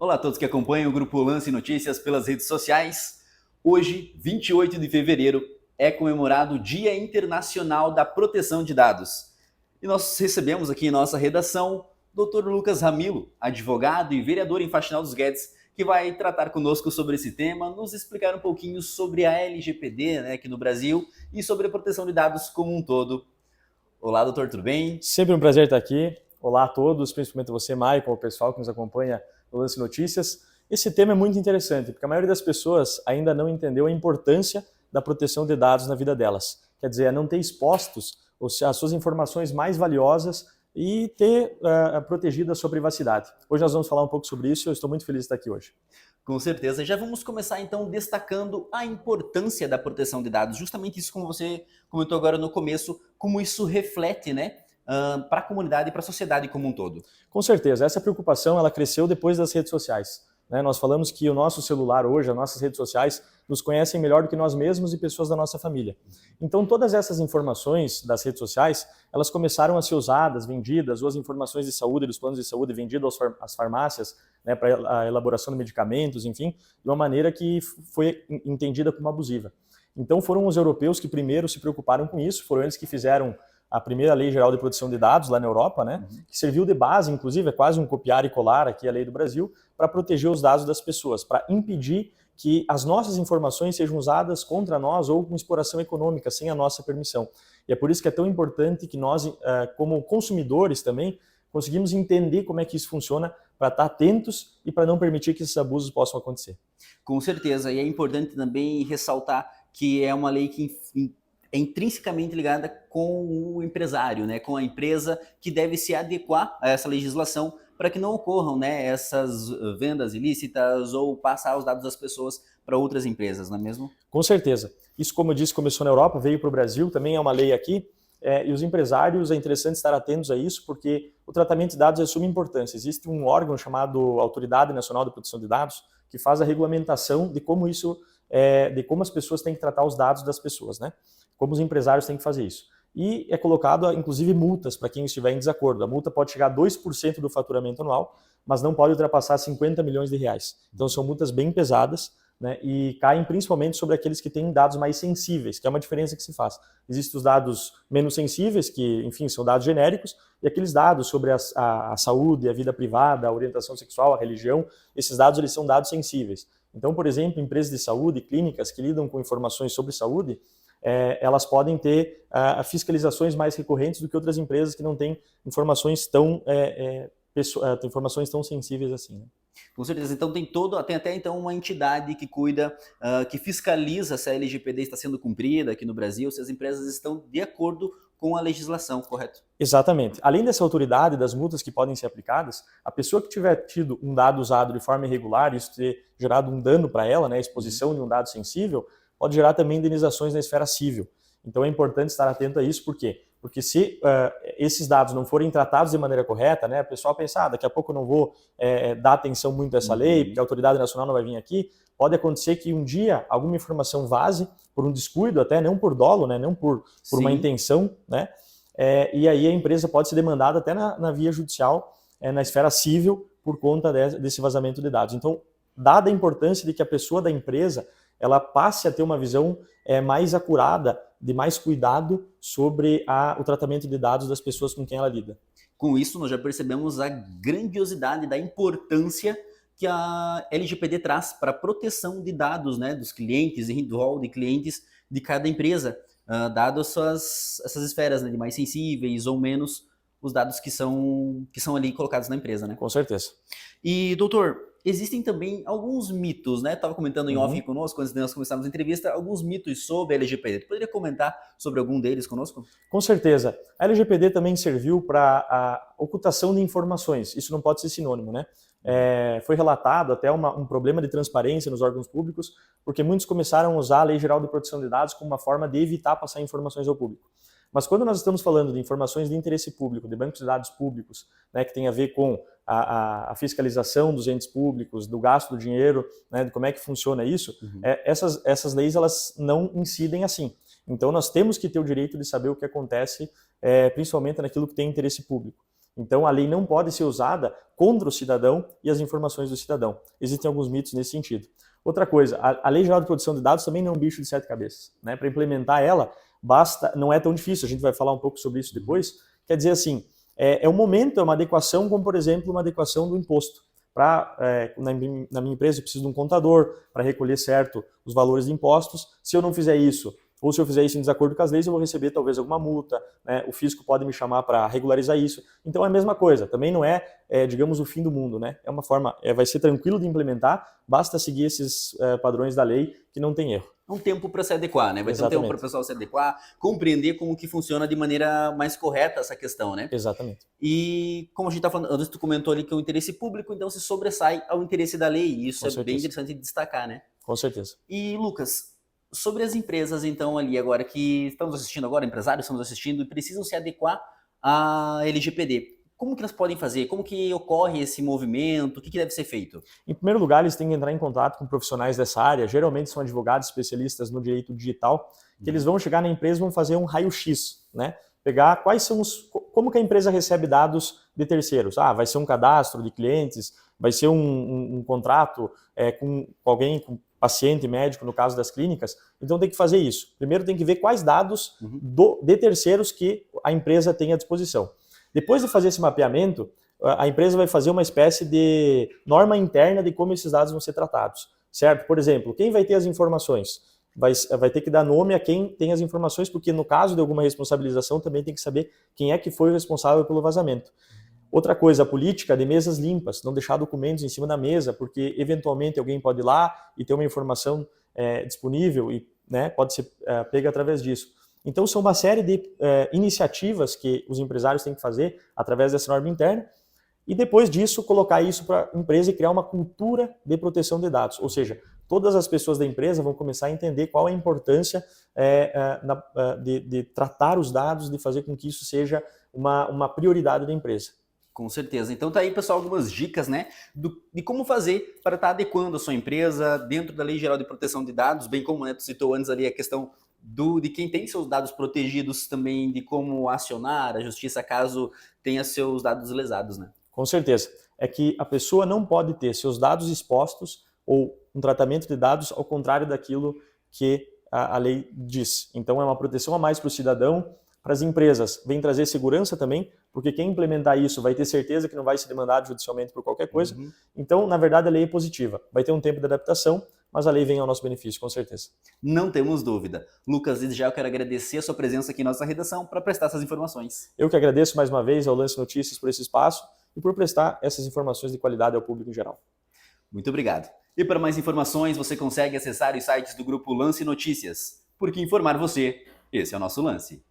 Olá a todos que acompanham o Grupo Lance Notícias pelas redes sociais. Hoje, 28 de fevereiro, é comemorado o Dia Internacional da Proteção de Dados. E nós recebemos aqui em nossa redação o Dr. Lucas Ramilo, advogado e vereador em Faxinal dos Guedes, que vai tratar conosco sobre esse tema, nos explicar um pouquinho sobre a LGPD, aqui no Brasil, e sobre a proteção de dados como um todo. Olá, doutor, tudo bem? Sempre um prazer estar aqui. Olá a todos, principalmente você, Maicon, o pessoal que nos acompanha no Lance Notícias. Esse tema é muito interessante, porque a maioria das pessoas ainda não entendeu a importância da proteção de dados na vida delas. Quer dizer, é não ter expostos as suas informações mais valiosas e ter protegida a sua privacidade. Hoje nós vamos falar um pouco sobre isso e eu estou muito feliz de estar aqui hoje. Com certeza. Já vamos começar então destacando a importância da proteção de dados. Justamente isso, como você comentou agora no começo, como isso reflete, para a comunidade e para a sociedade como um todo. Com certeza, essa preocupação ela cresceu depois das redes sociais. Nós falamos que o nosso celular hoje, as nossas redes sociais, nos conhecem melhor do que nós mesmos e pessoas da nossa família. Então, todas essas informações das redes sociais, elas começaram a ser usadas, vendidas, ou as informações de saúde, dos planos de saúde, vendidas às farmácias, para a elaboração de medicamentos, enfim, de uma maneira que foi entendida como abusiva. Então, foram os europeus que primeiro se preocuparam com isso, foram eles que fizeram a primeira Lei Geral de Proteção de Dados lá na Europa, que serviu de base, inclusive, é quase um copiar e colar aqui a lei do Brasil, para proteger os dados das pessoas, para impedir que as nossas informações sejam usadas contra nós ou com exploração econômica, sem a nossa permissão. E é por isso que é tão importante que nós, como consumidores também, conseguimos entender como é que isso funciona para estar atentos e para não permitir que esses abusos possam acontecer. Com certeza, e é importante também ressaltar que é uma lei que é intrinsecamente ligada com o empresário, com a empresa que deve se adequar a essa legislação para que não ocorram essas vendas ilícitas ou passar os dados das pessoas para outras empresas, não é mesmo? Com certeza. Isso, como eu disse, começou na Europa, veio para o Brasil, também é uma lei aqui, e os empresários, é interessante estar atentos a isso, porque o tratamento de dados é de suma importância. Existe um órgão chamado Autoridade Nacional de Proteção de Dados, que faz a regulamentação de como de como as pessoas têm que tratar os dados das pessoas, como os empresários têm que fazer isso. E é colocado, inclusive, multas para quem estiver em desacordo. A multa pode chegar a 2% do faturamento anual, mas não pode ultrapassar 50 milhões de reais. Então, são multas bem pesadas, e caem principalmente sobre aqueles que têm dados mais sensíveis, que é uma diferença que se faz. Existem os dados menos sensíveis, que, enfim, são dados genéricos, e aqueles dados sobre a saúde, a vida privada, a orientação sexual, a religião, esses dados eles são dados sensíveis. Então, por exemplo, empresas de saúde, clínicas que lidam com informações sobre saúde, elas podem ter fiscalizações mais recorrentes do que outras empresas que não têm informações tão sensíveis assim. Com certeza. Então tem até então uma entidade que cuida, que fiscaliza se a LGPD está sendo cumprida aqui no Brasil, se as empresas estão de acordo com a legislação, correto? Exatamente. Além dessa autoridade, das multas que podem ser aplicadas, a pessoa que tiver tido um dado usado de forma irregular, isso ter gerado um dano para ela, a exposição de um dado sensível, pode gerar também indenizações na esfera civil. Então é importante estar atento a isso, por quê? Porque se esses dados não forem tratados de maneira correta, o pessoal pensa, daqui a pouco eu não vou dar atenção muito a essa lei, porque a autoridade nacional não vai vir aqui, pode acontecer que um dia alguma informação vaze, por um descuido até, não por dolo, não por uma intenção, e aí a empresa pode ser demandada até na via judicial, na esfera civil, por conta desse vazamento de dados. Então, dada a importância de que a pessoa da empresa ela passe a ter uma visão mais acurada, de mais cuidado sobre o tratamento de dados das pessoas com quem ela lida. Com isso, nós já percebemos a grandiosidade da importância que a LGPD traz para a proteção de dados dos clientes e do rol de clientes de cada empresa, dado essas esferas de mais sensíveis ou menos os dados que são ali colocados na empresa. Com certeza. E, doutor, existem também alguns mitos, Estava comentando em off conosco, antes de nós começarmos a entrevista, alguns mitos sobre a LGPD. Tu poderia comentar sobre algum deles conosco? Com certeza. A LGPD também serviu para a ocultação de informações. Isso não pode ser sinônimo, Foi relatado até um problema de transparência nos órgãos públicos, porque muitos começaram a usar a Lei Geral de Proteção de Dados como uma forma de evitar passar informações ao público. Mas quando nós estamos falando de informações de interesse público, de bancos de dados públicos, que tem a ver com a fiscalização dos entes públicos, do gasto do dinheiro, de como é que funciona isso, essas leis elas não incidem assim. Então nós temos que ter o direito de saber o que acontece, principalmente naquilo que tem interesse público. Então, a lei não pode ser usada contra o cidadão e as informações do cidadão. Existem alguns mitos nesse sentido. Outra coisa, a Lei Geral de Proteção de Dados também não é um bicho de 7 cabeças, né? Para implementar ela, não é tão difícil, a gente vai falar um pouco sobre isso depois. Quer dizer assim, é um momento, é uma adequação, como por exemplo, uma adequação do imposto. Na minha empresa eu preciso de um contador para recolher certo os valores de impostos. Se eu não fizer isso, ou se eu fizer isso em desacordo com as leis, eu vou receber talvez alguma multa, né? O fisco pode me chamar para regularizar isso. Então é a mesma coisa, também não é, digamos, o fim do mundo, né? É uma forma, vai ser tranquilo de implementar, basta seguir esses padrões da lei que não tem erro. Um tempo para se adequar, né? Vai ter um tempo para o pessoal se adequar, compreender como que funciona de maneira mais correta essa questão, né? Exatamente. E como a gente está falando, antes tu comentou ali que é o interesse público, então se sobressai ao interesse da lei, e isso é bem interessante de destacar, né? Com certeza. E Lucas, sobre as empresas então ali agora que estamos assistindo agora, empresários estamos assistindo e precisam se adequar à LGPD. Como que elas podem fazer? Como que ocorre esse movimento? O que deve ser feito? Em primeiro lugar, eles têm que entrar em contato com profissionais dessa área, geralmente são advogados especialistas no direito digital, que eles vão chegar na empresa e vão fazer um raio-x, né? Pegar como que a empresa recebe dados de terceiros. Vai ser um cadastro de clientes, vai ser um contrato com alguém, com paciente médico, no caso das clínicas. Então tem que fazer isso. Primeiro tem que ver quais dados de terceiros que a empresa tem à disposição. Depois de fazer esse mapeamento, a empresa vai fazer uma espécie de norma interna de como esses dados vão ser tratados, certo? Por exemplo, quem vai ter as informações? Vai ter que dar nome a quem tem as informações, porque no caso de alguma responsabilização também tem que saber quem é que foi o responsável pelo vazamento. Outra coisa, a política de mesas limpas, não deixar documentos em cima da mesa, porque eventualmente alguém pode ir lá e ter uma informação disponível e, né, pode ser pega através disso. Então, são uma série de iniciativas que os empresários têm que fazer através dessa norma interna e, depois disso, colocar isso para a empresa e criar uma cultura de proteção de dados. Ou seja, todas as pessoas da empresa vão começar a entender qual é a importância de tratar os dados, de fazer com que isso seja uma prioridade da empresa. Com certeza. Então tá aí, pessoal, algumas dicas, né, de como fazer para estar adequando a sua empresa dentro da Lei Geral de Proteção de Dados, bem como, né, tu citou antes ali a questão de quem tem seus dados protegidos, também de como acionar a justiça caso tenha seus dados lesados, né? Com certeza. É que a pessoa não pode ter seus dados expostos ou um tratamento de dados ao contrário daquilo que a lei diz. Então é uma proteção a mais para o cidadão, para as empresas. Vem trazer segurança também, porque quem implementar isso vai ter certeza que não vai ser demandado judicialmente por qualquer coisa. Então, na verdade, a lei é positiva. Vai ter um tempo de adaptação, mas a lei vem ao nosso benefício, com certeza. Não temos dúvida. Lucas, desde já eu quero agradecer a sua presença aqui em nossa redação para prestar essas informações. Eu que agradeço mais uma vez ao Lance Notícias por esse espaço e por prestar essas informações de qualidade ao público em geral. Muito obrigado. E para mais informações, você consegue acessar os sites do grupo Lance Notícias, porque informar você, esse é o nosso lance.